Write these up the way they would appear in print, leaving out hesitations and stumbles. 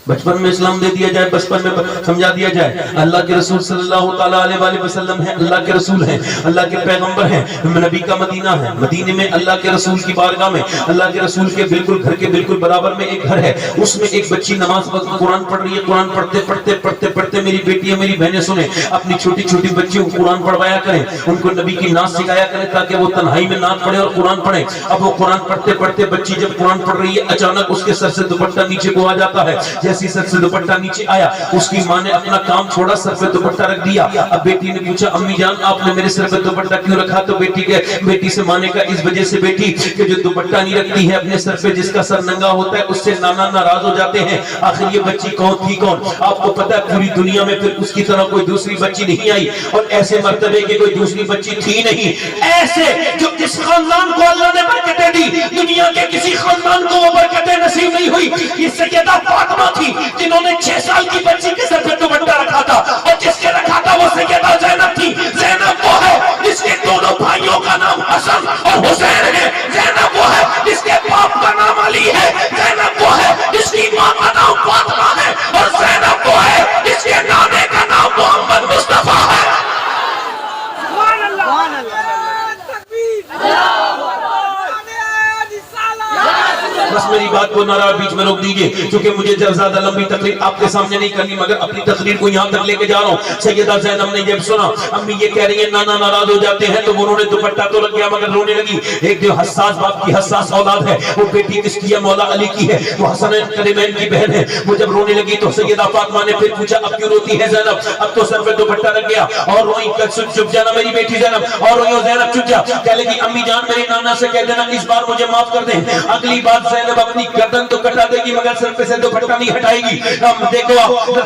بچپن میں اسلام دے دیا جائے، بچپن میں سمجھا دیا جائے اللہ کے رسول صلی اللہ تعالیٰ علیہ وسلم ہیں، اللہ کے رسول ہیں، اللہ کے پیغمبر ہیں، نبی کا مدینہ ہے، مدینے میں اللہ کے رسول کی بارگاہ میں اللہ کے رسول کے بالکل گھر کے بالکل برابر میں ایک گھر ہے، اس میں ایک بچی نماز قرآن پڑھ رہی ہے، قرآن پڑھتے پڑھتے پڑھتے پڑھتے میری بیٹیاں میری بہنیں سنیں، اپنی چھوٹی چھوٹی بچیوں کو قرآن پڑھوایا کریں، ان کو نبی کی نعت سکھایا کریں تاکہ وہ تنہائی میں نعت پڑھے اور قرآن پڑھیں۔ اب وہ قرآن پڑھتے پڑھتے بچی جب قرآن پڑھ رہی ہے اچانک اس کے سر سے دوپٹہ نیچے کو آ جاتا ہے، جیسی سر سے دوپٹہ نیچے آیا اس کی ماں نے اپنا کام چھوڑا، سر پہ دوپٹہ رکھ دیا۔ اب بیٹی نے پوچھا امی جان آپ نے میرے سر پہ دوپٹہ کیوں رکھا؟ تو بیٹی سے ماں نے کہا اس وجہ سے بیٹی کہ جو دوپٹہ نہیں رکھتی ہے اپنے سر پہ، جس کا سر ننگا ہوتا ہے اس سے نانا ناراض ہو جاتے ہیں۔ آخر یہ بچی کون تھی؟ کون؟ آپ کو پتا ہے پوری دنیا میں پھر اس کی طرح کوئی دوسری بچی نہیں آئی، اور ایسے مرتبے کی کوئی دوسری بچی تھی نہیں، ایسے جو جس خاندان کو اللہ نے برکتیں دی دنیا کے کسی خاندان کو وہ برکتیں نصیب نہیں ہوئی۔ یہ سیدہ فاطمہ تھی جنہوں نے 6 سال کی بچی کے سر پہ دوپٹہ رکھا تھا، اور جس کے رکھا تھا وہ سیدہ زینب تھی۔ زینب وہ ہے جس کے دونوں بھائیوں کا نام حسن اور حسین ہے، زینب وہ ہے جس کے باپ کا نام علی ہے، زینب وہ ہے جس کی ماں کا نام فاطمہ ہے، اور زینب وہ ہے جس کے نانے کا نام محمد مصطفیٰ ہے۔ بس میری بات کو نارا بیچ میں روک دیجئے کیونکہ مجھے زیادہ لمبی تقریر آپ کے سامنے نہیں کرنی، مگر اپنی تقریر کو یہاں تک لے کے جا رہا ہوں۔ سیدہ زینب نے جب سنا امی یہ کہہ رہی ہیں نانا ناراض ہو جاتے ہیں، تو انہوں نے دوپٹہ تو لگ گیا مگر رونے لگی۔ ایک جو حساس باپ کی حساس اولاد ہے، وہ بیٹی کس کی ہے؟ مولا علی کی ہے، وہ حسنین کریمین کی بہن ہے۔ وہ جب رونے لگی تو سیدہ فاطمہ نے پھر پوچھا اب کیوں روتی ہے زینب؟ اب تو سر پہ دوپٹہ لگ گیا اور روئی چپ جانا میری بیٹی زینب، اور روئی زینب چپ جا۔ کہہ لگی امی جان میرے نانا سے کہہ دینا اس بار مجھے معاف کر دیں، اگلی بار زینب اپنی گردن تو کٹا دے گی مگر سر پہ سے دوپٹہ نہیں ہٹائے گی۔ اب دیکھو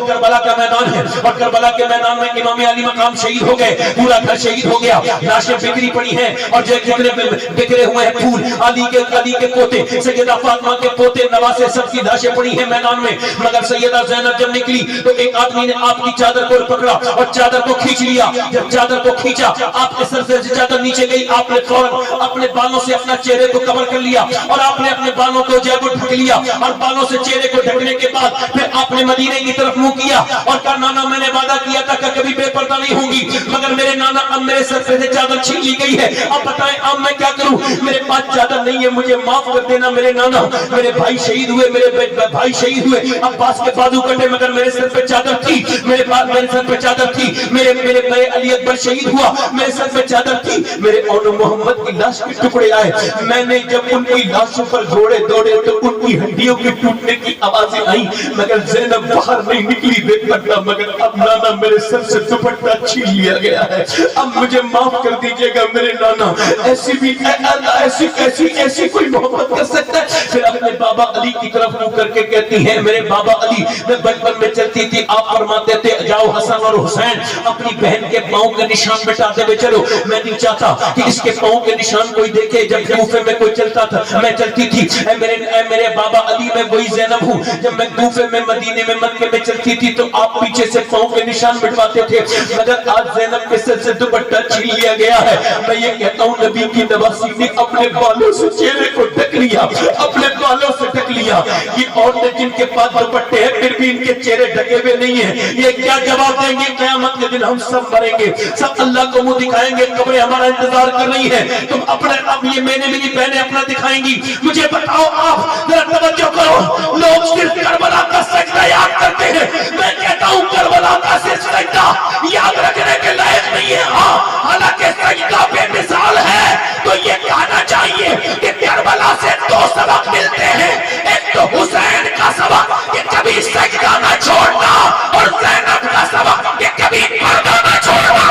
کربلا کا میدان ہے، اور کربلا کے میدان میں امام علی مقام شہید ہو گئے، پورا گھر شہید ہو گیا، لاشیں بکھری پڑی ہیں، اور جو جتنے بکھرے ہوئے ہیں پھول علی کے پوتے سیدہ فاطمہ کے پوتے نواسے سب کی لاشیں پڑی ہیں میدان میں۔ مگر سیدہ زینب جب نکلی تو ایک آدمی نے آپ کی چادر کو پکڑا اور چادر کو کھینچ لیا۔ جب چادر کو کھینچا آپ کے سر سے چادر نیچے گئی، آپ نے فوراً اپنے بالوں سے اپنا چہرے کو کور کر لیا، اور آپ نے اپنے بالوں کو جو ہے وہ ڈھک لیا، اور بالوں سے چہرے کو ڈھکنے کے بعد پھر آپ نے مدینے کی طرف منہ کیا اور کہا نانا میں نے وعدہ کیا تھا کہ کبھی بے پردہ نہیں ہوں گی، مگر میرے نانا اب میرے سر سے چادر چھین لی گئی ہے، اب بتائیں اب میں کیا کروں؟ میرے پاس چادر نہیں ہے، مجھے معاف کر دینا میرے نانا، میرے بھائی شہید ہوئے، میرے بھائی شہید ہوئے، عباس کے بازو کٹے مگر میرے سر پہ چادر تھی، میرے سر پہ چادر تھی، میرے علی اکبر شہید ہوا، میرے سر پہ چادر تھی، میرے اولو محمد کی لاش کے ٹکڑے آئے، میں نے جب ان کی لاشوں پر گھوڑے دوڑے تو ان کی ہڈیوں کے ٹوٹنے کی آوازیں آئیں، مگر زینب باہر نہیں نکلی بے پردہ، مگر اب نانا میرے سر سے دوپٹہ چھین لیا گیا ہے، اب مجھے معاف کر دیجئے گا میرے نانا، ایسی بھی ایسی کوئی محبت کر سکتا ہے؟ پھر اپنے بابا علی کی طرف منہ کر کے کہتی ہیں میرے بابا علی میں بچپن میں چلتی تھی، آپ فرماتے تھے جاؤ حسن اور حسین اپنی بہن کے پاؤں کے نشان مٹاتے ہوئے چلو، میں نہیں چاہتا کہ اس کے پاؤں کے نشان کوئی دیکھے۔ جب کوفے میں کوئی چلتا تھا میں چلتی تھی، اے میرے بابا علی میں وہی زینب ہوں، جب میں کوفے میں مدینے میں مکے میں چلتی تھی تو آپ پیچھے سے پاؤں کے نشان مٹواتے تھے، مگر آج زینب کے سر سے دوپٹہ چھین لیا گیا ہے۔ میں یہ کہتا ہوں نبی کی نواسی نے اپنے بالوں سے چہرے کو ڈھک لیا، اپنے بالوں سے ڈھک لیا۔ یہ عورتیں جن کے پاس دوپٹے ہیں پھر بھی ان کے چہرے ڈھکے ہوئے نہیں ہیں، یہ کیا جواب دیں گے؟ قیامت کے دن ہم سب مریں گے، سب اللہ کو منہ دکھائیں گے، قبریں ہمارا انتظار کر رہی ہیں، تم اپنے اب یہ میں نے میری بہنیں اپنا دکھائیں گی۔ مجھے بتاؤ آپ ذرا توجہ کرو، لوگ صرف کربلا کا سجدہ یاد کرتے ہیں، میں کہتا ہوں کربلا کا سجدہ یاد رکھنے کے لائق نہیں ہے، ہاں حالانکہ سجدہ بے مثال ہے۔ تو یہ کہنا چاہیے کہ کربلا سے 2 سبق ملتے ہیں، ایک تو حسین کا سبق کہ کبھی سجدہ نہ چھوڑنا، اور زینب کا سبق کہ کبھی پردہ نہ چھوڑنا۔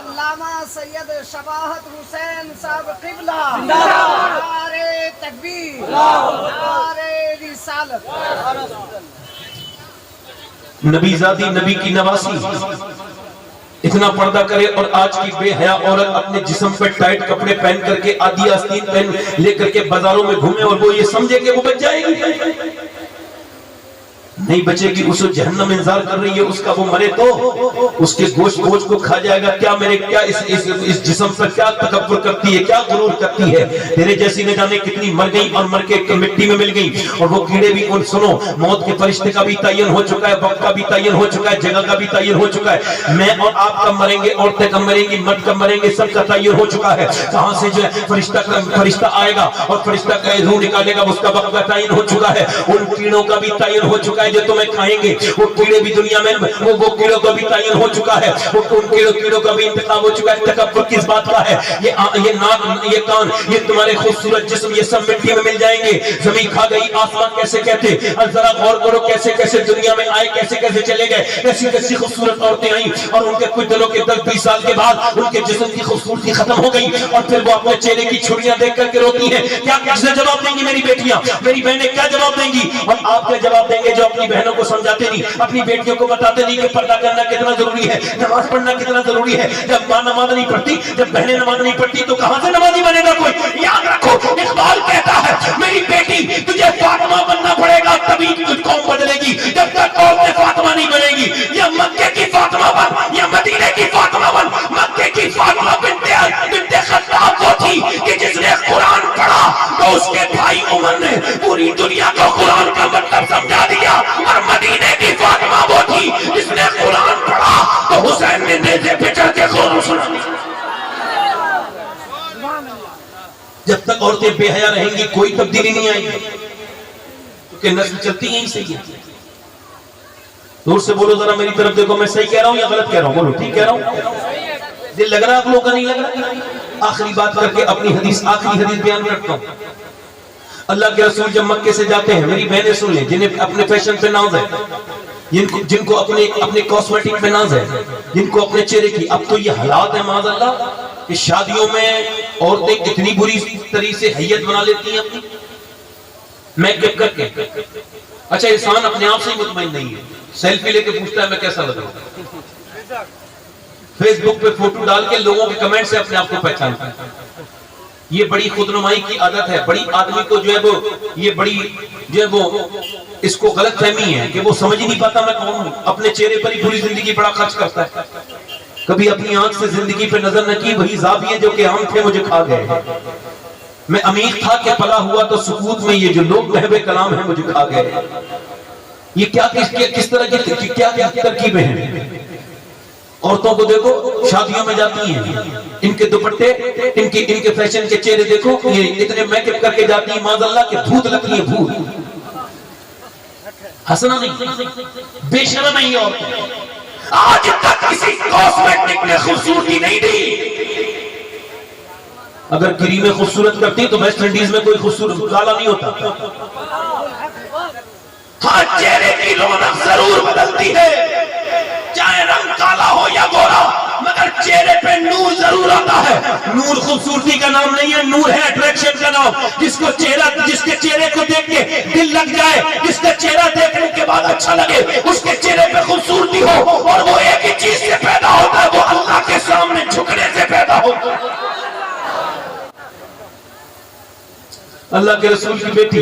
علامہ سید شباہت حسین صاحب قبلہ نعرہ تکبیر، نعرہ رسالت۔ نبی زادی نبی کی نواسی اتنا پردہ کرے، اور آج کی بے حیا عورت اپنے جسم پر ٹائٹ کپڑے پہن کر کے آدھی آستین پہن لے کر کے بازاروں میں گھومے اور وہ یہ سمجھے کہ وہ بچ جائے گی۔ نہیں بچے گی، اسے جہنم انتظار کر رہی ہے، اس کا وہ مرے تو اس کے گوشت گوشت کو کھا جائے گا۔ کیا میرے کیا اس جسم پر کیا تکبر کرتی ہے، کیا غرور کرتی ہے، تیرے جیسی نہ جانے کتنی مر گئی اور مر کے مٹی میں مل گئی۔ اور وہ کیڑے بھی، ان سنو، موت کے فرشتے کا بھی تعین ہو چکا ہے، وقت کا بھی تعین ہو چکا ہے، جگہ کا بھی تعین ہو چکا ہے، میں اور آپ کب مریں گے، عورتیں کب مریں گی، مرد کب مریں گے، سب کا تعین ہو چکا ہے۔ کہاں سے جو ہے فرشتہ آئے گا اور فرشتہ کا روح نکالے گا، اس کا وقت کا تعین ہو چکا ہے۔ ان کیڑوں کا بھی تعین ہو چکا ہے جو تمہیں کھائیں گے، وہ کیڑے بھی دنیا میں، وہ کیڑوں کا بھی تعین ہو چکا ہے، ان کیڑوں کا بھی انتخاب ہو چکا ہے۔ تکبر کس بات کا ہے؟ یہ ناک، یہ کان، یہ تمہارے خوبصورت جسم، یہ سب مٹی میں مل جائیں گے۔ زمین کھا گئی، آسمان کیسے کہتے، ذرا غور کرو کیسے کیسے دنیا میں آئے، کیسے کیسے چلے گئے، کیسی کیسی خوبصورت عورتیں آئیں، اور ان کے کچھ دنوں کے 10-20 سال کے بعد ان کے جسم کی خوبصورتی ختم ہو گئی، اور پھر وہ اپنے چہرے کی چھڑیاں دیکھ کر کے روتی ہیں۔ کیا کس نے جواب دیں گی میری بیٹیاں، میری بہنیں کیا جواب دیں گی؟ اور آپ کیا جواب دیں گے جو اپنی بہنوں کو سمجھاتے نہیں، اپنی بیٹیوں کو بتاتے نہیں کہ پردہ کرنا کتنا ضروری ہے، نماز پڑھنا کتنا ضروری ہے؟ جب ماں نماز نہیں پڑھتی، جب بہنیں نماز نہیں پڑھتی تو کہاں سے نمازی بنے گا کوئی؟ یاد رکھو، اقبال کہتا ہے میری بیٹی تجھے فاطمہ بننا پڑے گا تبھی تجھ قوم بدلے گی، جب تک قوم میں فاطمہ نہیں بنے گی۔ یا مکے کی فاطمہ بن یا مدینے کی فاطمہ بن۔ مکے کی فاطمہ بنت خطاب وہ تھی کہ جس نے قرآن پڑھا تو اس کے بھائی عمر نے پوری دنیا کو قرآن کا مطلب سمجھا دیا، اور مدینے کی فاطمہ وہ تھی جس نے قرآن پڑھا تو حسین نے نیزے پہ چڑھ کے قرآن سنا۔ جب تک عورتیں بے حیا رہیں گی کوئی تبدیلی نہیں آئے گی، کیونکہ نسل چلتی یہیں سے ہی۔ دور سے بولو ذرا میری طرف دیکھو، میں صحیح کہہ رہا ہوں یا غلط کہہ رہا ہوں؟ بولو ٹھیک کہہ رہا ہوں؟ دل لگ رہا ہے آپ لوگوں کا؟ نہیں لگ رہا؟ آخری بات کر کے اپنی آخری حدیث بیان کرتا ہوں۔ اللہ کے رسول جب مکے سے جاتے ہیں، میری بہنیں سن لیں جنہیں اپنے فیشن پہ ناز ہے، جن کو اپنے کاسمیٹک پہ ناز ہے، جن کو اپنے چہرے کی، اب تو یہ حالات ہے معاذ اللہ کہ شادیوں میں عورتیں اتنی بری طریقے سے حیت بنا لیتی ہیں اپنی میک اپ کر کے۔ اچھا انسان اپنے آپ سے ہی مطمئن نہیں ہے، سیلفی لے کے پوچھتا ہے میں کیسا لگ رہا ہوں، فیس بک پہ فوٹو ڈال کے لوگوں کے کمنٹ سے اپنے آپ کو پہچانتا ہے۔ یہ بڑی خودنمائی کی عادت ہے، بڑی آدمی کو جو ہے وہ یہ بڑی جو ہے وہ اس کو غلط فہمی ہے کہ وہ سمجھ ہی نہیں پاتا میں کون ہوں، اپنے چہرے پر ہی پوری زندگی بڑا خرچ کرتا ہے۔ کبھی اپنی آنکھ سے زندگی پہ نظر نہ کی، وہی زاویے جو کہ عام تھے مجھے کھا گئے۔ میں امیر تھا کہ پلا ہوا تو سکوت میں، یہ جو لوگ محو کلام ہیں مجھے کھا گئے۔ یہ کیا کس طرح کی کیا ترکیبیں ہیں؟ عورتوں کو دیکھو شادیوں میں جاتی ہیں، ان کے دوپٹے، ان کے فیشن کے چہرے دیکھو، یہ اتنے میک اپ کر کے جاتی ہیں معاذ اللہ کہ بھوت لگتی ہے، بھوت۔ ہنسنا نہیں، بے شرم نہیں عورتیں۔ آج تک کسی کاسمیٹک نے خوبصورتی نہیں دی۔ اگر کریمیں خوبصورت کرتی تو ویسٹ انڈیز میں کوئی خوبصورت کالا نہیں ہوتا۔ ہاں چہرے کی رونق ضرور بدلتی ہے، چاہے رنگ کالا ہو یا گورا، مگر چہرے پہ نور ضرور آتا ہے۔ نور خوبصورتی کا نام نہیں ہے، نور ہے اٹریکشن کا نام۔ جس کے چہرے کو دیکھ کے دل لگ جائے، جس کا چہرہ دیکھنے کے بعد اچھا لگے، اس کے چہرے پہ خوبصورتی ہو، اور وہ ایک ہی چیز سے پیدا ہوتا ہے، وہ اللہ کے سامنے جھکنے سے پیدا ہوتا ہے۔ اللہ کے رسول کی بیٹی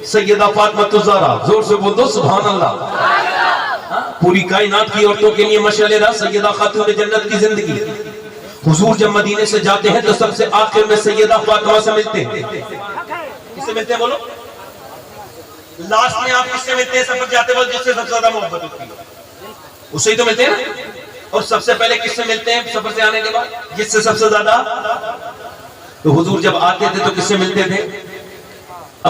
سیدہ فاطمہ الزہرا، زور سے بول دو سبحان اللہ۔ پوری کائنات کی عورتوں کے لیے مشعل راہ، سیدہ خاتون جنت کی زندگی۔ حضور جب مدینے سے جاتے ہیں تو سب سے آخر میں سیدہ فاطمہ سے ملتے ہیں۔ کس سے ملتے ہیں بولو؟ لاسٹ میں آپ کس سے ملتے ہیں سفر جاتے وقت جس سے سب سے زیادہ محبت ہوتی ہے؟ اس سے ہی تو ملتے ہیں نا۔ اور سب سے پہلے کس سے ملتے ہیں سفر سے آنے کے بعد؟ جس سے سب سے زیادہ۔ تو حضور جب آتے تھے تو کس سے ملتے تھے؟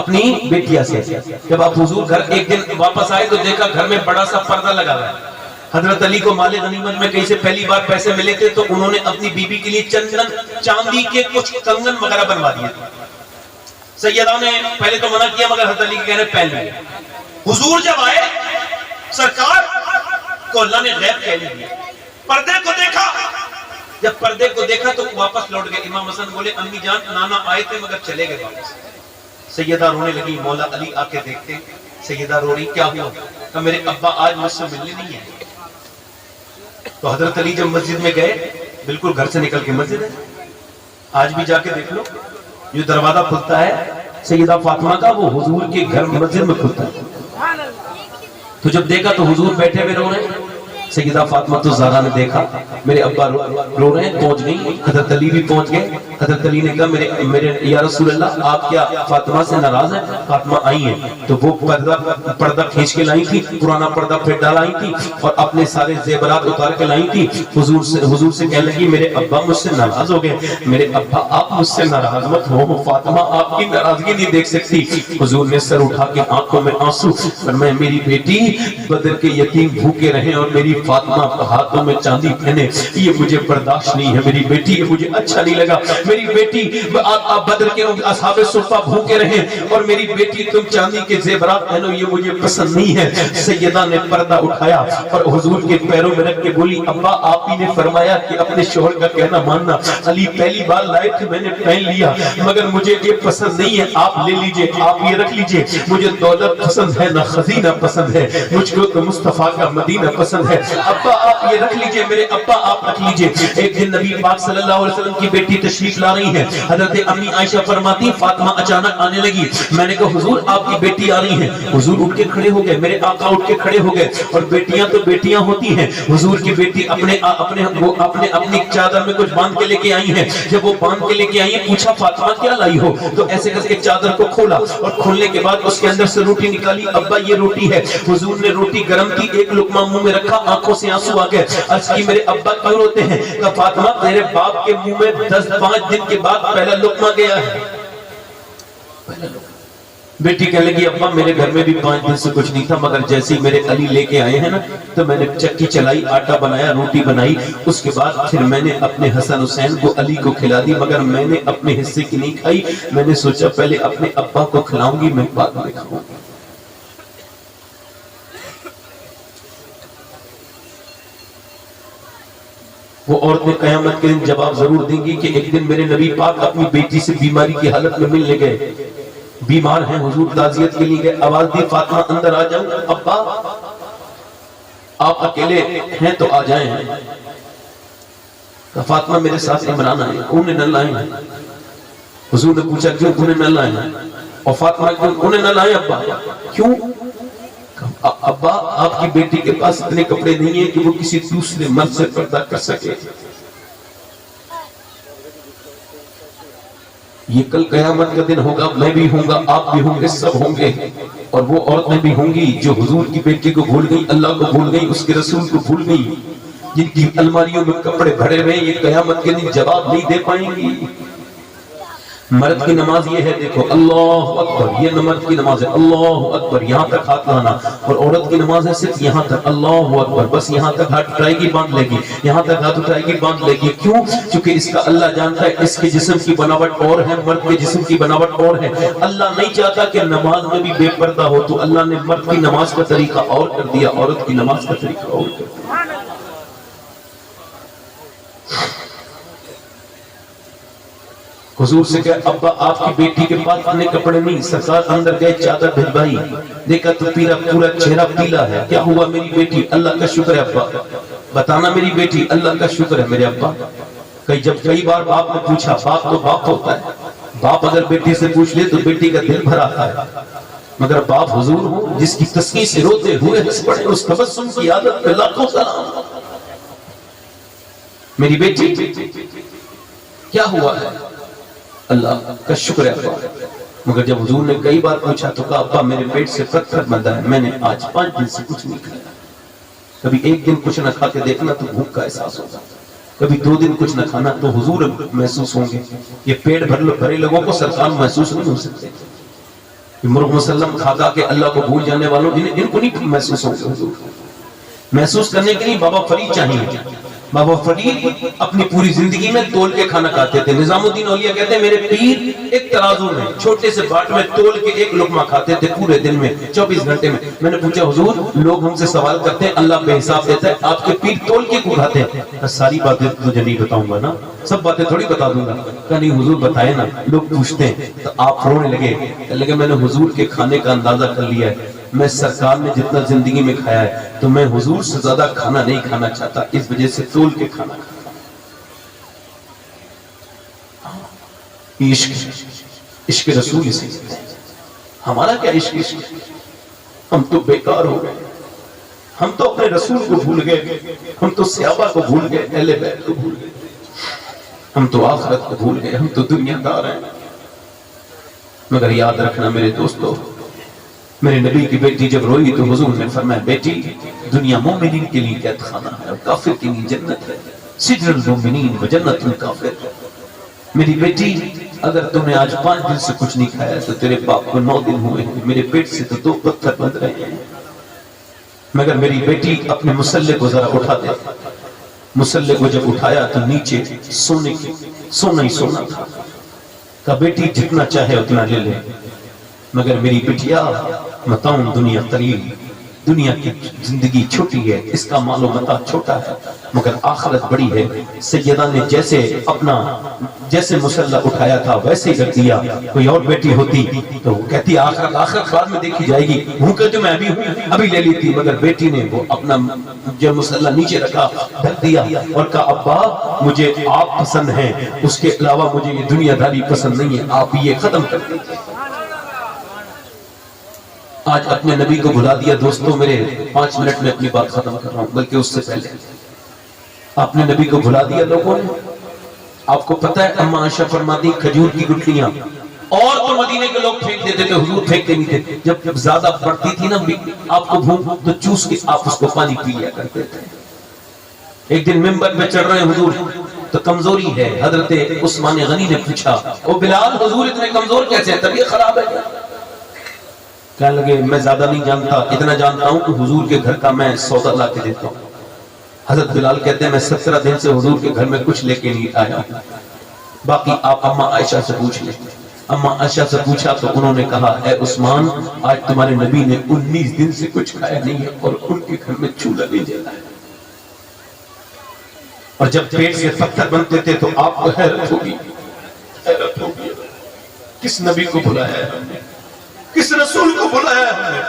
اپنی بیٹیا سے۔ جب آپ حضور گھر ایک دن واپس آئے تو دیکھا گھر میں بڑا سا پردہ لگا ہوا ہے۔ حضرت علی کو مال غنیمت میں کہیں سے پہلی بار پیسے ملے تھے تو انہوں نے اپنی بیوی کے لیے چاندی کے کچھ کنگن وغیرہ بنوا دیے تھے۔ سیدہ نے پہلے تو منع کیا مگر حضرت علی کے کہنے پہن لیے۔ حضور جب آئے سرکار کو اللہ نے غیب کہہ لیا، پردے کو دیکھا۔ جب پردے کو دیکھا تو واپس لوٹ گئے۔ امام حسن بولے امی جان نانا آئے تھے مگر چلے گئے واپس۔ سیدہ رونے لگی، مولا علی آ کے دیکھتے، سیدہ رو رہی، کیا ہوا؟ کہ میرے ابا آج مجھ سے ملنے نہیں ہے۔ تو حضرت علی جب مسجد میں گئے، بالکل گھر سے نکل کے مسجد ہے، آج بھی جا کے دیکھ لو، جو دروازہ کھلتا ہے سیدہ فاطمہ کا وہ حضور کے گھر مسجد میں کھلتا ہے۔ تو جب دیکھا تو حضور بیٹھے ہوئے رو رہے ہیں. سیدہ فاطمہ تو زہرا نے دیکھا میرے ابا رو رہے ہیں, پہنچ گئی. حضرت علی بھی پہنچ گئے. حضرت علی نے کہا میرے یا رسول اللہ آپ کیا فاطمہ سے ناراض ہیں؟ فاطمہ آئی ہیں تو وہ پردہ کھینچ کے لائی تھی, پرانا پردہ پھر ڈالائی تھی اور اپنے سارے زیورات اتار کے لائی تھی. حضور سے کہنے لگی میرے ابا مجھ سے ناراض ہو گئے. میرے ابا آپ مجھ سے ناراض مت ہو, فاطمہ آپ کی ناراضگی نہیں دیکھ سکتی. حضور نے سر اٹھا کے آنکھوں میں آنسو فرمایا میری بیٹی بدر کے یتیم بھوکے رہیں اور میری فاطمہ ہاتھوں میں چاندی پہنے, یہ مجھے برداشت نہیں ہے میری بیٹی, یہ مجھے اچھا نہیں لگا. میری بیٹی بدر کے اصحاب صفہ بھوکے رہیں اور میری بیٹی تم چاندی کے زیورات پہنو, یہ مجھے پسند نہیں ہے. سیدہ نے پردہ اٹھایا اور حضور کے پیروں میں رکھ کے بولی ابا آپ ہی نے فرمایا کہ اپنے شوہر کا کہنا ماننا. علی پہلی بار لائے تھے میں نے پہن لیا مگر مجھے یہ پسند نہیں ہے, آپ لے لیجئے, آپ یہ رکھ لیجئے. مجھے دولت پسند ہے نہ خزینہ پسند ہے, مجھ کو تو مصطفیٰ کا مدینہ پسند ہے. ابا آپ یہ رکھ لیجئے, میرے ابا آپ رکھ لیجئے. ایک دن نبی پاک صلی اللہ علیہ وسلم کی بیٹی تشریف لا رہی ہے. حضرت امی عائشہ فرماتی فاطمہ اچانک آنے لگی. میں نے کہا حضور آپ کی بیٹی آ رہی ہے. حضور اٹھ کے کھڑے ہو گئے, میرے آقا اٹھ کے کھڑے ہو گئے. اور بیٹیاں تو بیٹیاں ہوتی ہیں. حضور کی بیٹی اپنی چادر میں کچھ باندھ کے لے کے آئی ہیں. جب وہ باندھ کے لے کے آئی ہیں پوچھا فاطمہ کیا لائی ہو, تو ایسے کر کے چادر کو کھولا اور کھولنے کے بعد اس کے اندر سے روٹی نکالی. ابا یہ روٹی ہے. حضور نے روٹی گرم کی, ایک لقمہ منہ میں رکھا, آنکھوں سے آنسو آ گئے. عرض کی میرے ابا کیوں روتے ہیں؟ کہ فاطمہ تیرے باپ کے منہ میں 5 دن کے بعد پہلا لقمہ گیا ہے. بیٹی کہنے لگی ابا میرے گھر میں بھی 5 دن سے کچھ نہیں تھا مگر جیسے ہی میرے علی لے کے آئے ہیں نا تو میں نے چکی چلائی, آٹا بنایا, روٹی بنائی. اس کے بعد پھر میں نے اپنے حسن حسین کو علی کو کھلا دی مگر میں نے اپنے حصے کی نہیں کھائی. میں نے سوچا پہلے اپنے ابا کو کھلاؤں گی میں بعد میں کھاؤں گی. وہ عورتیں قیامت کے دن جواب ضرور دیں گی کہ ایک دن میرے نبی پاک اپنی بیٹی سے بیماری کی حالت میں ملنے گئے, بیمار ہیں, حضور تعزیت کے لیے گئے. آواز دی فاطمہ اندر آ جاؤں. ابا آپ اکیلے ہیں تو آ جائیں. فاطمہ میرے ساتھ عمران آئے, انہیں نہ لائیں. حضور نے پوچھا کیوں انہیں نہ لائیں؟ اور فاطمہ کیوں انہیں نہ لائیں ابا؟ کیوں؟ ابا آپ کی بیٹی کے پاس اتنے کپڑے نہیں ہیں کہ وہ کسی دوسرے مرد سے پردہ کر سکے. یہ کل قیامت کا دن ہوگا, میں بھی ہوں گا, آپ بھی ہوں گے, سب ہوں گے. اور وہ عورتیں بھی ہوں گی جو حضور کی بیٹی کو بھول گئی, اللہ کو بھول گئی, اس کے رسول کو بھول گئی, جن کی الماریوں میں کپڑے بھرے ہوئے. یہ قیامت کے دن جواب نہیں دے پائیں گی. مرد کی نماز یہ ہے, دیکھو اللہ اکبر, یہ مرد کی نماز ہے اللہ اکبر, یہاں تک ہاتھ لانا. اور عورت کی نماز ہے صرف یہاں تک اللہ اکبر, بس یہاں تک ہاتھ اٹھائے گی باندھ لے گی, یہاں تک ہاتھ اٹھائے گی باندھ لے گی. کیوں؟ چونکہ اس کا اللہ جانتا ہے اس کے جسم کی بناوٹ اور ہے, مرد کے جسم کی بناوٹ اور ہے. اللہ نہیں چاہتا کہ نماز میں بھی بے پردہ ہو, تو اللہ نے مرد کی نماز کا طریقہ اور کر دیا, عورت کی نماز کا طریقہ اور کر دیا. حضور سے کہا ابا آپ کی بیٹی کے پاس اتنے کپڑے نہیں. سرکار اندر گئے, چادر بھجوائی, دیکھا تو پورا چہرہ پیلا ہے. کیا ہوا میری بیٹی؟ اللہ کا شکر ہے ابا. بتانا میری بیٹی, اللہ کا شکر ہے میرے ابا. جب کئی بار باپ نے پوچھا, باپ تو باپ ہوتا ہے, باپ اگر بیٹی سے پوچھ لے تو بیٹی کا دل بھر آتا ہے. مگر باپ حضور ہو جس کی تسکین سے روتے ہوئے ہنس پڑے, اس تبسم کی عادت پہ لاکھوں سلام. میری بیٹی کیا ہوا ہے؟ اللہ کا شکر ہے ابا. مگر جب حضور نے کئی بار پوچھا تو کہا ابا میرے پیٹ سے پتھر بندھا ہے, میں نے آج 5 دن سے کچھ نہیں کھایا. کبھی ایک دن کچھ نہ کھا کے دیکھنا تو بھوک کا احساس ہوگا, کبھی 2 دن کچھ نہ کھانا تو حضور محسوس ہوں گے. یہ پیٹ بھرے لوگوں کو سرکار محسوس نہیں ہو سکتے. مرغ مسلم کھا کے اللہ کو بھول جانے والوں ان کو نہیں محسوس ہوں گے. حضور محسوس کرنے کے لیے بابا فرید چاہیے. بابا فرید اپنی پوری زندگی میں تول کے کھانا کھاتے تھے. نظام الدین اولیاء کہتے ہیں میرے پیر ایک ترازو میں چھوٹے سے باٹ میں تول کے 1 لقمہ کھاتے تھے پورے دن میں 24 گھنٹے میں. میں نے پوچھا حضور لوگ ہم سے سوال کرتے ہیں اللہ بے حساب دیتا ہے, آپ کے پیر تول کے کیوں کھاتے ہیں؟ ساری باتیں تجھے نہیں بتاؤں گا نا, سب باتیں تھوڑی بتا دوں گا. کہ نہیں حضور بتائے نا. لوگ پوچھتے ہیں تو آپ رونے لگے, کہنے لگے میں نے حضور کے کھانے کا اندازہ کر لیا ہے. میں سرکار نے جتنا زندگی میں کھایا ہے تو میں حضور سے زیادہ کھانا نہیں کھانا چاہتا, اس وجہ سے تول کے کھانا کھاتا. عشق رسول اسے ہمارا کیا عشق, ہم تو بیکار ہو گئے. ہم تو اپنے رسول کو بھول گئے، ہم تو صحابہ کو بھول گئے، اہل بیت کو بھول گئے، ہم تو آخرت کو بھول گئے، ہم تو دنیا دار ہیں۔ مگر یاد رکھنا میرے دوستو، میرے نبی کی بیٹی جب روئی تو حضور نے فرمایا بیٹی دنیا مومنین کے لیے قید خانہ ہے اور کافر کے لیے جنت ہے، سجن المومنین و جنت الکافر۔ میری بیٹی اگر تم نے آج 5 دن سے کچھ نہیں کھایا تو تیرے باپ کو 9 دن ہوئے ہیں، میرے پیٹ سے تو 2 پتھر بند رہے ہیں۔ مگر میری بیٹی اپنے مسلح کو ذرا اٹھا دے، مسلح کو جب اٹھایا تو نیچے سونا ہی سونا تھا، کہا بیٹی جتنا چاہے اتنا لے لے، مگر میری بٹیا متاع دنیا قلیل، دنیا کی زندگی چھوٹی ہے، اس کا مال و متاع چھوٹا ہے، مگر آخرت بڑی ہے۔ سیدہ نے جیسے مسلح اٹھایا تھا ویسے ہی رکھ دیا۔ کوئی اور بیٹی ہوتی تو وہ کہتی آخرت بعد میں دیکھی جائے گی، بھوکے تو میں ابھی لے لیتی، مگر بیٹی نے وہ اپنا جب مسلح نیچے رکھا ڈھک دیا اور کہا ابا مجھے آپ پسند ہیں، اس کے علاوہ مجھے یہ دنیا داری پسند نہیں ہے، آپ یہ ختم کر دیجیے۔ آج اپنے نبی کو بھلا دیا۔ دوستو میرے 5 منٹ میں اپنی بات ختم کر رہا ہوں، بلکہ اس سے پہلے اپنے نبی کو بھلا دیا لوگوں نے۔ آپ کو پتہ ہے اماں عائشہ فرماتی کھجور کی گٹھلیاں اور تو مدینے کے لوگ پھینک دیتے تھے، حضور پھینکتے نہیں تھے۔ جب زیادہ بڑھتی تھی نا آپ کو بھوک تو چوس کے آپ اس کو پانی پی لیا کرتے تھے۔ ایک دن منبر پہ چڑھ رہے ہیں حضور تو کمزوری ہے، حضرت عثمان غنی نے پوچھا او بلال حضور اتنے کمزور کیسے ہیں، طبیعت خراب ہے کیا؟ کہنے لگے میں زیادہ نہیں جانتا، اتنا جانتا ہوں کہ حضور کے گھر کا میں سودا لا کے دیتا ہوں۔ حضرت بلال کہتے ہیں میں 17 دن سے حضور کے گھر میں کچھ لے کے نہیں آیا، باقی آپ اماں عائشہ سے پوچھ لیں۔ اماں عائشہ سے پوچھا تو انہوں نے کہا اے عثمان آج تمہارے نبی نے 19 دن سے کچھ کھایا نہیں ہے اور ان کے گھر میں چولہا نہیں جلا ہے، اور جب پیٹ سے پتھر بنتے تھے تو آپ کو حیرت ہوگی کس نبی کو بلایا ہے ہم نے، کس رسول کو بلایا ہم نے،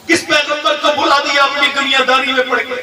کس پیغمبر کو بلا دیا اپنی دنیا داری میں پڑ کے۔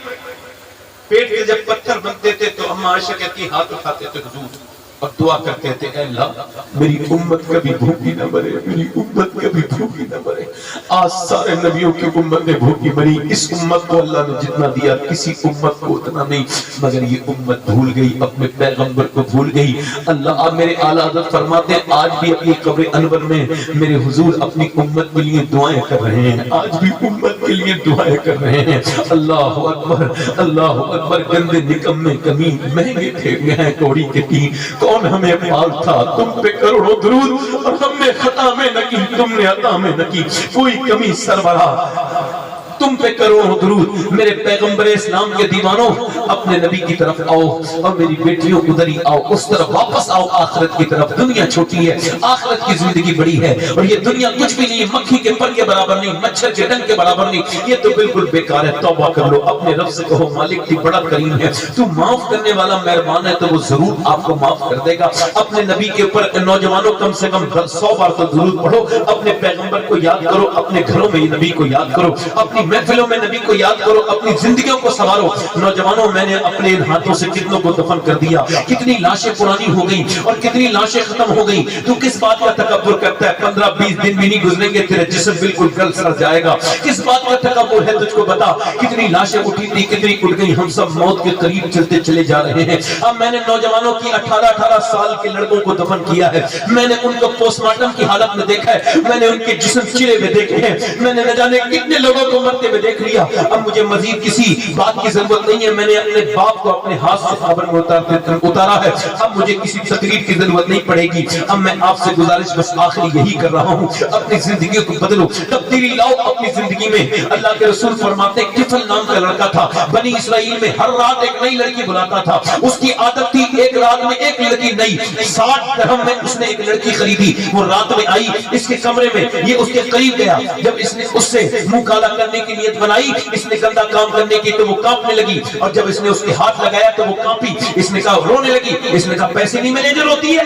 پیٹ کے جب پتھر بنتے تھے تو اماں عائشہ کہتی ہاتھ اٹھاتے تھے حضور اور دعا کرتے تھے اے اللہ میری امت کبھی بھوکی نہ مرے، میری امت کبھی بھوکی نہ مرے۔ آج سارے نبیوں کی امت نے بھوکی مری، اس امت کو اللہ نے جتنا دیا کسی امت کو اتنا نہیں، مگر یہ امت بھول گئی، اپنے پیغمبر کو بھول گئی۔ اللہ آپ میرے اعلیٰ حضرت فرماتے ہیں آج بھی اپنی قبر انور میں میرے حضور اپنی امت کے لیے دعائیں کر رہے ہیں، آج بھی امت کے لیے دعائیں کر رہے ہیں۔ اللہ اکبر اللہ اکبر، گندے نکمے کمین مہنگے پھینکے ہیں کوڑی کے تین، کون ہمیں پال تھا، تم پہ کروڑوں درود اور ہم نے خطا میں نہ کی، تم نے عطا میں نہ کی، کوئی کمی سربراہ تم پہ کروڑوں درود۔ میرے پیغمبر اسلام کے دیوانوں اپنے نبی کی طرف آؤ، اور میری بیٹیوں ادھر ہی آؤ، اس طرف واپس آؤ آخرت کی طرف۔ دنیا چھوٹی ہے، آخرت کی زندگی بڑی ہے، اور یہ دنیا کچھ بھی نہیں، مکھی کے پر کے برابر نہیں، مچھر کے ڈنگ کے برابر نہیں، یہ تو بالکل بیکار ہے۔ توبہ کر لو، اپنے رب سے کہو مالک تو بڑا کریم ہے، تو معاف کرنے والا مہربان ہے، تو وہ ضرور آپ کو معاف کر دے گا۔ اپنے نبی کے اوپر نوجوانوں کم سے کم 100 بار تو درود پڑھو، اپنے پیغمبر کو یاد کرو، اپنے گھروں میں نبی کو یاد کرو، اپنی محفلوں میں نبی کو یاد کرو، اپنی زندگیوں کو سنوارو۔ نوجوانوں میں نے اپنے ان ہاتھوں سے کتنوں کو دفن کر دیا، کتنی لاشیں پرانی ہو گئی اور کتنی لاشیں ختم ہو گئی، تو کس بات کا تکبر کرتا ہے؟ 15-20 دن بھی نہیں گزریں گے تیرا جسم بالکل گل سڑ جائے گا، کس بات کا تکبر ہے تجھ کو بتا؟ کتنی لاشیں اٹھی تھی کتنی اٹھ گئی، ہم سب موت کے قریب چلتے چلے جا رہے ہیں۔ اب میں نے نوجوانوں کی 18-18 سال کے لڑکوں کو دفن کیا ہے، میں نے ان کو پوسٹ مارٹم کی حالت میں دیکھا ہے، میں نے ان کے جسم چرے ہوئے دیکھے ہیں، میں نے نہ جانے کتنے لوگوں کو مرتے ہوئے دیکھ لیا۔ اب مجھے مزید کسی بات کی ضرورت نہیں ہے، میں نے اپنے باپ کو اپنے ہاتھ سے قبر میں اتارا ہے، اب مجھے کسی تقریر کی ضرورت نہیں پڑے گی۔ اب میں آپ سے گزارش بس آخری یہی کر رہا ہوں، اپنی زندگی کو بدلو، تبدیلی لاؤ اپنی زندگی میں۔ اللہ کے رسول فرماتے ہیں کفل نام کا لڑکا تھا بنی اسرائیل میں، ہر رات ایک نئی لڑکی بلاتا تھا، اس کی عادت تھی ایک رات میں ایک لڑکی نئی، 60 درہم میں اس نے ایک لڑکی خریدی، وہ رات میں آئی اس کے کمرے میں، یہ اس کے قریب گیا، جب اس نے اس سے منہ کالا کرنے کی نیت بنائی، اس نے گندا کام کرنے کی تو وہ کانپنے لگی، اور جب اس نے اس کے ہاتھ لگایا تو وہ کانپی، اس نے کہا رونے لگی، اس نے کہا پیسے نہیں ملے جو روتی ہے،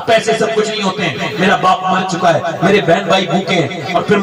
پیسے سب کچھ نہیں ہوتے ہیں، میرا باپ مر چکا ہے، میرے بہن بھائی بھوکے ہیں، اور پھر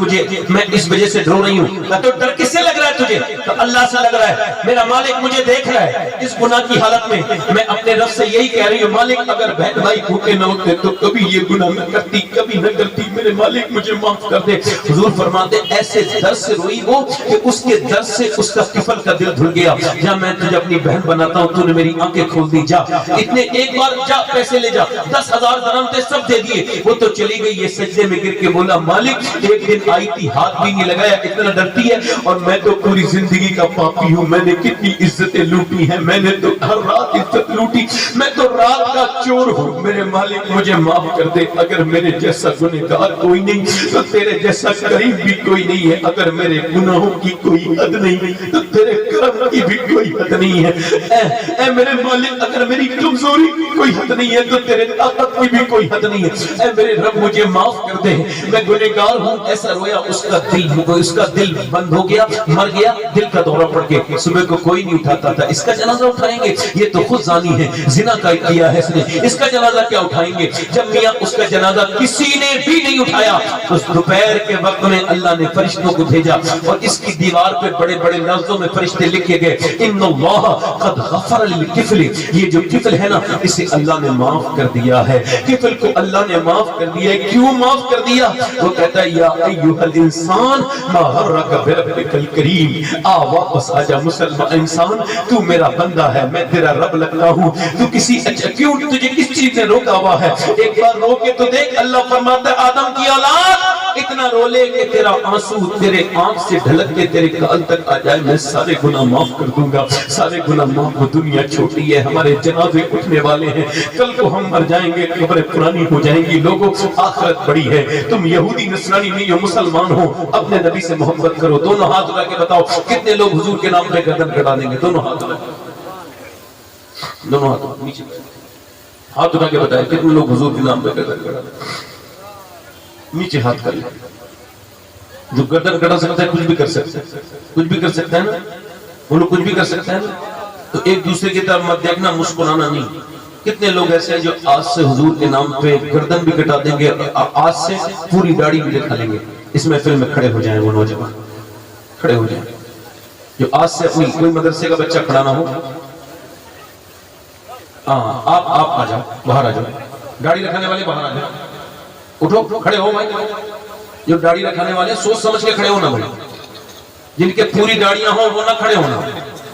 میں اس وجہ سے رو رہی ہوں۔ تو ڈر کس سے لگ رہا ہے تجھے؟ تو اللہ سے لگ رہا ہے، میرا مالک مجھے دیکھ رہا ہے اس گناہ کی حالت میں۔ میں اپنے رب سے یہی کہہ رہی ہوں، مالک اگر بہن بھائی بھوکے نہ ہوتے تو کبھی یہ گناہ نہ کرتی، کبھی نہ کرتی، میرے مالک مجھے معاف کر دے۔ حضور فرماتے ایسے در سے روئی وہ کہ اس کے در سے اس کا طفل کا دل دھل گیا۔ جا میں تجھے اپنی بہن بناتا ہوں، تو نے میری آنکھیں کھول دی، جا اتنے ایک بار جا پیسے لے جا، 10,000 درہم تے سب دے دیے۔ وہ تو چلی گئی، یہ سجدے میں گر کے بولا مالک ایک دن آئی تھی، ہاتھ بھی نہیں لگایا، اتنا ڈرتی ہے، اور میں تو پوری زندگی کا پاپی ہوں، میں نے کتنی عزتیں لوٹی ہیں، میں نے تو ہر رات عزت لوٹی، میں تو رات کا چور ہوں، میرے مالک مجھے معاف کر دے۔ اگر میرے جیسا گنہگار کوئی نہیں تو تیرے جیسا کریم بھی کوئی نہیں ہے، اگر میرے گناہوں کی کوئی حد نہیں تو تیرے کرم کی بھی کوئی حد نہیں ہے۔ اے میرے مالک اگر میری کمزوری کی کوئی حد نہیں ہے تو تیرے طاقت کی بھی کوئی حد نہیں ہے۔ اے میرے رب مجھے معاف کر دے، میں گنہگار ہوں۔ ایسا رویا، اس کا دل بند ہو گیا، مر گیا، دل کا دورہ پڑ کے صبح کو کوئی نہیں اٹھاتا تھا۔ اس کا جنازہ اٹھائیں گے؟ یہ تو خود زانی ہے، زنا کا کیا ہے اس نے، اس کا جنازہ کیا اٹھائیں گے؟ جب میاں اس کا جنازہ کسی نے بھی نہیں اٹھایا تو دوپہر کے وقت میں اللہ نے فرشتوں کو بھیجا، اور اس کی دیوار پہ بڑے بڑے لفظوں میں فرشتے لکھے گئے، ان اللہ قد غفر للطفل، یہ جو طفل ہے نا اسے اللہ نے معاف کر دیا ہے۔ طفل کو اللہ نے معاف کر دیا ہے، کیوں معاف کر دیا؟ وہ کہتا ہے یا ایھا الانسان ما غرک بربک الکریم، آ واپس آجا مسلمان انسان، تو میرا بندہ ہے، میں تیرا رب لگتا ہوں، تو کسی اچھا کیوں تجھے کس چیز نے روکا ہوا ہے؟ ایک بار رو کے تو دیکھ۔ اللہ فرماتا ہے آدم کی اولاد اتنا رو لے کہ تیرا آنسو تیرے آنکھ سے ڈھلک کے تیرے گال تک آ جائے، میں سارے گناہ معاف کر دوں گا، سارے گناہ معاف۔ وہ دنیا چھوٹی ہے، ہمارے جنازے اٹھنے والے ہیں، کل کو ہم مر جائیں گے، قبریں پرانی ہو جائیں گی، لوگوں آخرت بڑی ہے۔ تم یہودی نصرانی نہیں ہو، مسلمان ہو، اپنے نبی سے محبت کرو۔ دونوں ہاتھ اٹھا کے بتاؤ کتنے لوگ حضور کے نام پہ گردن کٹا دیں گے؟ دونوں ہاتھ اٹھا کے، دونوں ہاتھ نیچے ہاتھ اٹھا کے بتائیں کتنے لوگ حضور کے نام پہ گردن کٹا دیں گے؟ نیچے ہاتھ کر لیں۔ جو گردن کٹا سکتا ہے کچھ بھی کر سکتا ہے، کچھ بھی کر سکتا ہے نا، وہ لوگ کچھ بھی کر سکتا ہے نا، تو ایک دوسرے کی طرف مت دیکھنا، مسکرانا نہیں۔ کتنے لوگ ایسے ہیں جو آج سے حضور کے نام پہ گردن بھی کٹا دیں گے، آج سے پوری داڑھی بھی دکھا لیں گے۔ اس محفل میں کھڑے ہو جائیں وہ نوجوان، کھڑے ہو جائیں جو آج سے اپنی کوئی مدرسے کا بچہ کھڑا نہ ہو۔ آپ آ جاؤ، باہر آ جاؤ، داڑھی رکھنے والے باہر آ جاؤ، اٹھو کھڑے ہو بھائی۔ جو داڑھی رکھنے والے سوچ سمجھ کے کھڑے ہونا بھائی، جن کے پوری داڑیاں ہوں وہ نہ کھڑے ہونا،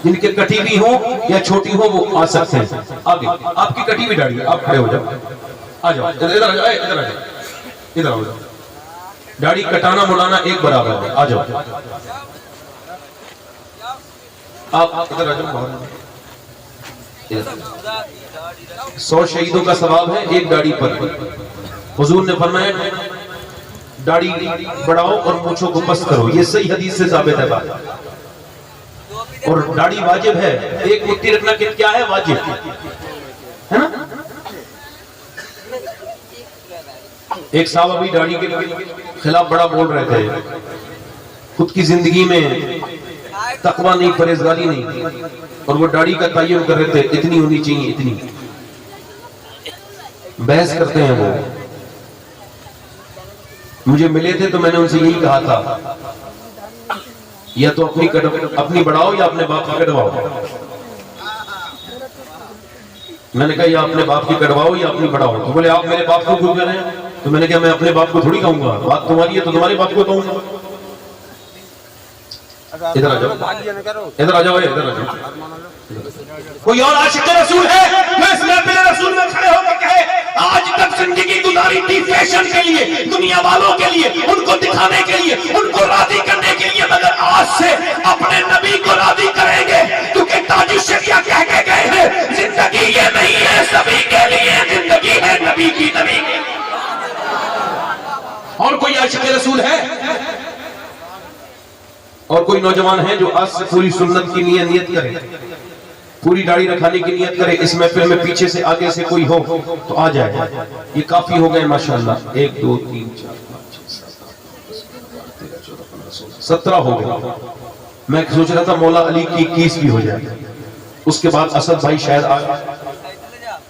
جن کے کٹی بھی ہوں یا چھوٹی ہوں وہ آ سکتے ہیں آگے۔ آپ کی کٹی بھی داڑھی ہے، آپ کھڑے ہو جاؤ، آ جاؤ، ادھر آ جاؤ، ادھر آ جاؤ، ادھر آ جاؤ۔ داڑھی کٹانا مڑانا ایک برابر ہے، آ جاؤ، آپ ادھر آ جاؤ، باہر۔ 100 شہیدوں کا ثواب ہے ایک داڑھی پر۔ حضور نے فرمایا داڑھی بڑھاؤ اور مونچھوں کو پست کرو، یہ صحیح حدیث سے ثابت ہے بات۔ اور داڑھی واجب ہے، ایک مٹھی رکھنا کیا ہے؟ واجب ہے نا۔ ایک صاحب ابھی داڑھی کے خلاف بڑا بول رہے تھے، خود کی زندگی میں تقوی نہیں، پرہیزگاری نہیں، اور وہ داڑھی کا تعین کر رہے تھے اتنی ہونی چاہیے، اتنی بحث کرتے ہیں وہ۔ مجھے ملے تھے تو میں نے ان سے یہی کہا تھا یا تو اپنی بڑھاؤ یا اپنے باپ کی کٹواؤ۔ میں نے کہا یا اپنے باپ کی کٹواؤ یا اپنی بڑھاؤ۔ تو بولے آپ میرے باپ کو کیوں کہہ رہے ہیں؟ تو میں نے کہا میں اپنے باپ کو تھوڑی کہوں گا، بات تمہاری ہے تو تمہارے باپ کو کہوں گا۔ ادھر آ جاؤ، ادھر آ جاؤ، ادھر آ جاؤ۔ کوئی اور عاشق رسول ہے جو اس محفل رسول میں کھڑے ہو کے کہے آج تک زندگی گزاری تھی فیشن کے لیے، دنیا والوں کے لیے، ان کو دکھانے کے لیے، ان کو راضی کرنے کے لیے، مگر آج سے اپنے نبی کو راضی کریں گے، کیونکہ تاج الشریعہ کہہ کے گئے ہیں زندگی یہ نہیں ہے سبھی کے لیے، زندگی ہے نبی کی، نبی کی۔ اور کوئی عاشق رسول ہے؟ اور کوئی نوجوان ہے جو آج سے پوری سنت کی نیت کرے، پوری داڑھی رکھانے کی نیت کرے؟ اس محفل میں پیچھے سے آگے سے کوئی ہو تو آ جائے، یہ کافی ہو گئے ماشاءاللہ۔ 1 2 3 4 5 6 7 8 9 10 11 13 14 15 16 17 ہو گئے۔ میں سوچ رہا تھا مولا علی کی 21 بھی ہو جائے، اس کے بعد اسد بھائی شاید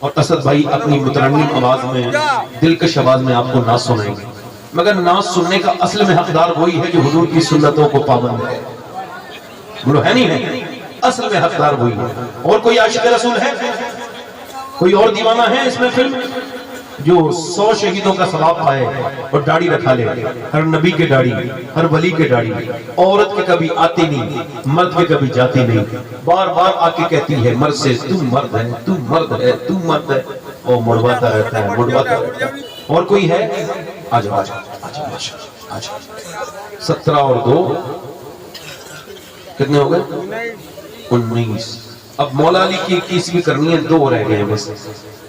اور اسد بھائی اپنی مترنم آواز میں دلکش آواز میں آپ کو ناز سنائیں گے، مگر ناز سننے کا اصل میں حقدار وہی ہے جو حضور کی سنتوں کو پابند ہے، بولو ہے نہیں ہے، اصل میں حقدار وہی ہے۔ اور کوئی عاشق رسول ہے؟ کوئی اور دیوانہ ہے اس میں فلم جو 100 شہیدوں کا ثواب پائے اور داڑھی رکھا لے، ہر نبی کے داڑھی، ہر ولی کے داڑھی، عورت کے کبھی آتی نہیں، مرد کے کبھی جاتی نہیں، بار بار آ کے کہتی ہے مرد سے تم مرد ہے، تم مرد ہے، تم مرد ہے، وہ مڑواتا رہتا ہے، مڑواتا رہتا ہے۔ اور کوئی ہے؟ آجاؤ آجاؤ آجاؤ آجاؤ 17 اور 2 کتنے ہو گئے؟ 19۔ اب مولا علی کی 21ویں کرنی ہے، 2 رہ گئے ہیں بس۔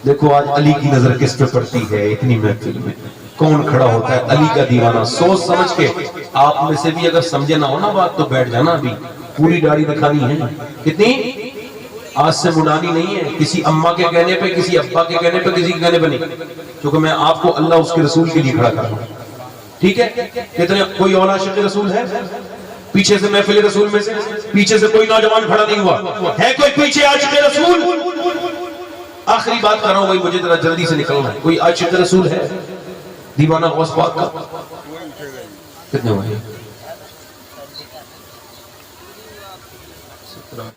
دیکھو آج علی کی نظر کس پہ پڑتی ہے اتنی محفل میں، کون کھڑا ہوتا ہے علی کا دیوانہ؟ سوچ سمجھ کے آپ میں سے بھی اگر سمجھے نہ ہو نا بات تو بیٹھ جانا، ابھی پوری داڑھی دکھانی ہے، کتنی؟ آج سے منانی نہیں ہے، کسی اماں کے کہنے پہ، کسی ابا کے کہنے پہ، کسی کے کہنے پہ نہیں، کیونکہ میں آپ کو اللہ اس کے رسول کے لیے کھڑا کر رہا ہوں، ٹھیک ہے؟ کتنے؟ کوئی اور عاشق رسول ہے پیچھے سے؟ محفل رسول میں سے پیچھے سے کوئی نوجوان کھڑا نہیں ہوا ہے؟ کوئی پیچھے عاشق رسول؟ آخری بات کر رہا ہوں بھائی، مجھے ذرا جلدی سے نکلنا ہے۔ کوئی عاشق رسول ہے دیوانہ غوث پاک کا؟ کتنے ہوئے؟